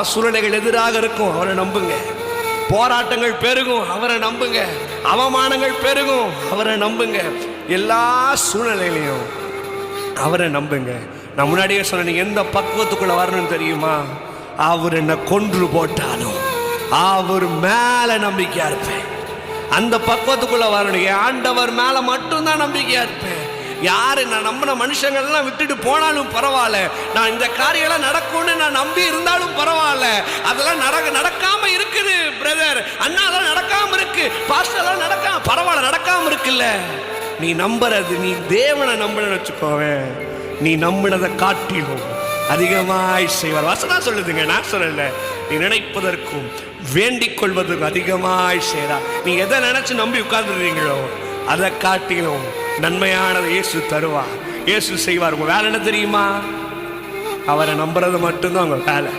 சூழ்நிலைகள் எதிராக இருக்கும், அவரை நம்புங்க. போராட்டங்கள் பெருகும், அவரை நம்புங்க. அவமானங்கள் பெருகும், அவரை நம்புங்க. எல்லா சூழ்நிலையிலையும் அவரை நம்புங்க. நான் முன்னாடியே சொன்ன, நீங்க எந்த பக்குவத்துக்குள்ள வரணும்னு தெரியுமா? அவர் என்ன கொன்று போட்டாலும் அவர் மேல நம்பிக்கையா இருப்பேன். அந்த பக்குவத்துக்குள்ள வரணும். ஆண்டவர் மேல மட்டும்தான் நம்பிக்கையா இருப்பேன். யாரு நான் நம்பின மனுஷங்கள்லாம் விட்டுட்டு போனாலும் பரவாயில்ல, நான் இந்த காரியெல்லாம் நடக்கும்னு நான் நம்பி இருந்தாலும் பரவாயில்ல, அதெல்லாம் நடக்காம இருக்குது பிரதர், அண்ணா அதெல்லாம் நடக்காம இருக்கு, பாஸ்டர் அதெல்லாம் நடக்காம பரவாயில்ல, நடக்காம இருக்குல்ல. நீ நம்புறது, நீ தேவனை நம்புன்னு வச்சுக்கோவேன், நீ நம்பினதை காட்டிலும் அதிகமாய் செய்வார். வசனம் சொல்லுதுங்க, நான் சொல்லல. நீ நினைப்பதற்கும் வேண்டிக் கொள்வதற்கும் அதிகமாய் செய்றார். நீ எதை நினைச்சு நம்பி உட்கார்ந்துருக்கீங்களோ அதை காட்டிலும் நன்மையானதை இயேசு தருவார், இயேசு செய்வார். உங்க வேலை என்ன தெரியுமா? அவரை நம்புறது மட்டும்தான் உங்க வேலை.